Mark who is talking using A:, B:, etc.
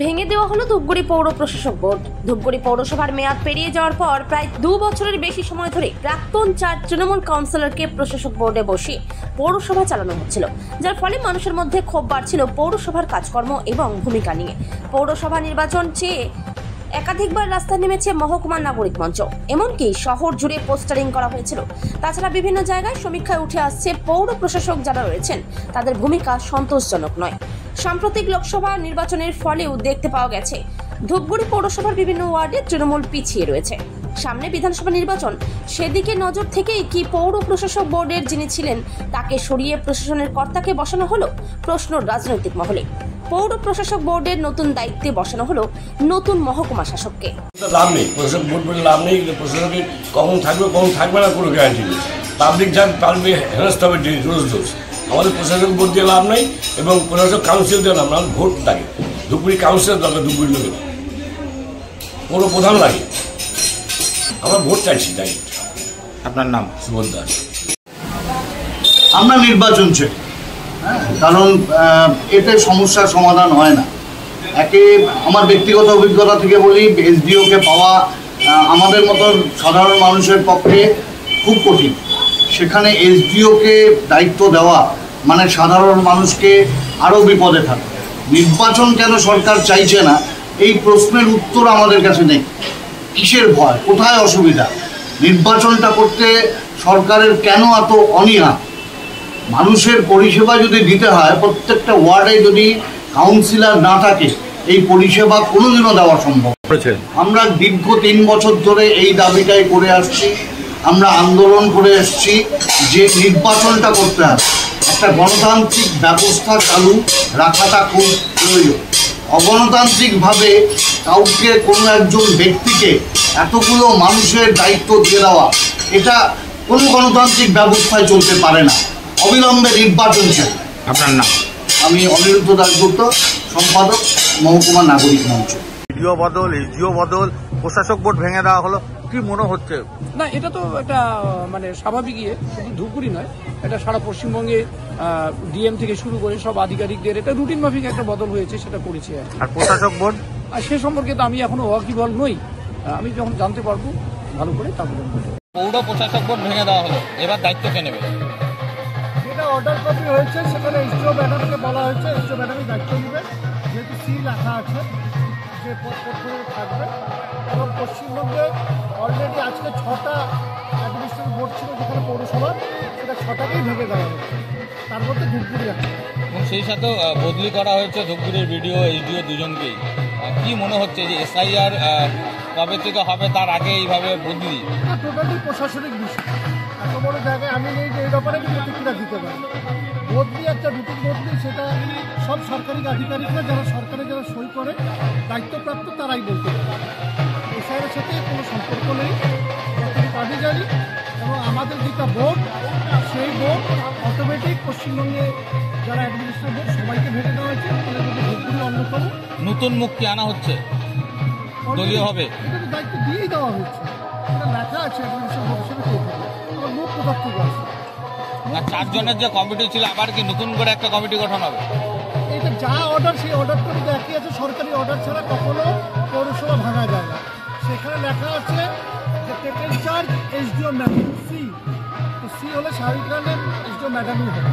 A: ভেঙে দেওয়া হলো ধূপগুড়ি পৌর প্রশাসক বোর্ড। ধূপগুড়ি পৌরসভার মেয়াদ পেরিয়ে যাওয়ার পর প্রায় 2 বছরের বেশি সময় ধরে প্রাক্তন 4 তৃণমূল কাউন্সিলরকে প্রশাসক বোর্ডে বসিয়ে পৌরসভা চালানো হচ্ছিল, যার ফলে মানুষের মধ্যে ক্ষোভ বাড়ছিল পৌরসভার কাজকর্ম এবং ভূমিকা নিয়ে। পৌরসভা নির্বাচন চেয়ে একাধিকবার রাস্তায় নেমেছে মহকুমার নাগরিক মঞ্চ, এমনকি শহর জুড়ে পোস্টারিং করা হয়েছিল। তাছাড়া বিভিন্ন জায়গায় সমীক্ষায় উঠে আসছে পৌর প্রশাসক যারা রয়েছেন তাদের ভূমিকা সন্তোষজনক নয়। সাম্প্রতিক লোকসভা নির্বাচনের ফলেও দেখতে পাওয়া গেছে ধূপগুড়ি পৌরসভার বিভিন্ন ওয়ার্ডে তৃণমূল পিছিয়ে রয়েছে। সামনে বিধানসভা নির্বাচন, সেদিকে নজর থেকেই কি পৌর প্রশাসক বোর্ডের যিনি ছিলেন তাকে সরিয়ে প্রশাসনের কর্তাকে বসানো হলো? প্রশ্ন রাজনৈতিক মহলে। পৌর প্রশাসক বোর্ডের নতুন দায়িত্বে বসানো হলো নতুন মহকুমা শাসককে।
B: লাভ নেই, প্রশাসক বোর্ড বলে লাভ নেই। প্রশাসকের কখন থাকবে কখন থাকবে না কোনো গ্যারান্টি নেই। পাবলিক যান পাবলিক হেনস্থা হবে রোজ রোজ। আমাদের প্রশাসক বোর্ড দিয়ে লাভ নেই এবং প্রশাসক কাউন্সিল দিয়ে লাভ না। ভোট লাগে, ধূপগুড়ি কাউন্সিলর দরকার, ধূপগুড়ি লোকের পৌর প্রধান লাগে। আমরা ভোট চাইছি। তাই
C: আপনার নাম?
B: সুবোধ দাস।
D: আমরা নির্বাচন চাই, কারণ এতে সমস্যার সমাধান হয় না। আমার ব্যক্তিগত অভিজ্ঞতা থেকে বলি, এসডিওকে পাওয়া আমাদের মতো সাধারণ মানুষের পক্ষে খুব কঠিন। সেখানে এসডিওকে দায়িত্ব দেওয়া মানে সাধারণ মানুষকে আরও বিপদে থাকে। নির্বাচন কেন সরকার চাইছে না, এই প্রশ্নের উত্তর আমাদের কাছে নেই। কিসের ভয়, কোথায় অসুবিধা, নির্বাচনটা করতে সরকারের কেন এত অনীহা? মানুষের পরিষেবা যদি দিতে হয়, প্রত্যেকটা ওয়ার্ডে যদি কাউন্সিলর না থাকে এই পরিষেবা কোনোদিনও দেওয়া সম্ভব। আমরা দীর্ঘ 3 বছর ধরে এই দাবিটাই করে আসছি। আমরা আন্দোলন করে এসছি যে নির্বাচনটা করতে হবে, একটা গণতান্ত্রিক ব্যবস্থা চালু রাখাটা খুব প্রয়োজন। অগণতান্ত্রিকভাবে কাউকে কোনো একজন ব্যক্তিকে এতগুলো মানুষের দায়িত্ব দিয়ে দেওয়া, এটা কোনো গণতান্ত্রিক ব্যবস্থায় চলতে পারে না। অবিলম্বে নির্বাচন চাই।
C: আপনার নাম?
D: আমি অনিরুদ্ধ দাশগুপ্ত, সম্পাদক, মহকুমা নাগরিক মঞ্চ।
C: ভিডিও বদল, এসডিও বদল, প্রশাসক বোর্ড ভেঙে দেওয়া হলো, কি মনে হচ্ছে?
E: না, এটা তো একটা স্বাভাবিক শুধু ধূপগুড়ি নয়, এটা সারা পশ্চিমবঙ্গে ডিএম থেকে শুরু করে সব আধিকারিকদের এটা রুটিন মাফিক একটা বদল হয়েছে, সেটা করেছে।
C: আর প্রশাসক বোর্ড
E: সে সম্পর্কে তো আমি এখনো ওয়াকিবল নই। আমি যখন জানতে পারবো ভালো করে তারপরে।
F: পৌর প্রশাসক বোর্ড ভেঙে দেওয়া হলো, এবার দায়িত্ব কে নেবে?
G: যেটা অর্ডার কপি হয়েছে সেখানে এসডিও ম্যাডামকে বলা হয়েছে, এসডিও ম্যাডামই দায়িত্ব নেবে, যেহেতু সি লেখা আছে যে পদে থাকবে। এবং পশ্চিমবঙ্গে অলরেডি আজকে 6টা অ্যাডমিনিস্ট্রেটিভ বোর্ড ছিল যেখানে পৌরসভার, সেটা 6টাকেই ভেঙে দেওয়া হয়েছে, তার মধ্যে ধূপগুড়ি আছে।
F: এবং সেই সাথে বদলি করা হয়েছে ধূপগুড়ির বিডিও এসডিও দুজনকেই। কি মনে হচ্ছে যে এসআইআর কবে থেকে হবে তার আগে এইভাবে বদলি?
G: টোটালি প্রশাসনিক বিষয়, এত বড় জায়গায় আমি নেই যে এই ব্যাপারে প্রতিক্রিয়া দিতে পারি। বদলি একটা রুটিন বদলি, সেটা সব সরকারি আধিকারিকরা যারা সরকারে যারা সই করে দায়িত্বপ্রাপ্ত তারাই বলতে পারে। এসআইআরের সাথে কোনো সম্পর্ক নেই, আমি জানি। এবং আমাদের যেটা বোর্ড, সেই বোর্ড অটোমেটিক পশ্চিমবঙ্গে যারা অ্যাডমিনিস্ট্রেটিভ বোর্ড সবাইকে ভেঙে দেওয়া হয়েছে, ধূপগুড়ি অন্যতম।
F: নতুন মুখ কি আনা হচ্ছে? দলীয় হবে?
G: এটা তো দায়িত্ব দিয়েই দেওয়া হচ্ছে, এটা লেখা আছে অ্যাডমিনিস্ট্রেটিভ বোর্ড হিসেবে কে থাকে, আমার মুখ কোথার থেকে আছে।
F: না, 4 জনের যে কমিটি ছিল আবার কি নতুন করে একটা কমিটি গঠন হবে?
G: এটা যা অর্ডার, সেই অর্ডারটা কিন্তু একই আছে। সরকারি অর্ডার ছাড়া কখনো পৌরসভা ভাঙা যায় না। সেখানে লেখা আছে যে টেকেন চার্জ এসডিও ম্যাডাম, সি হলে স্বাভাবিক এসডিও ম্যাডামই হবে।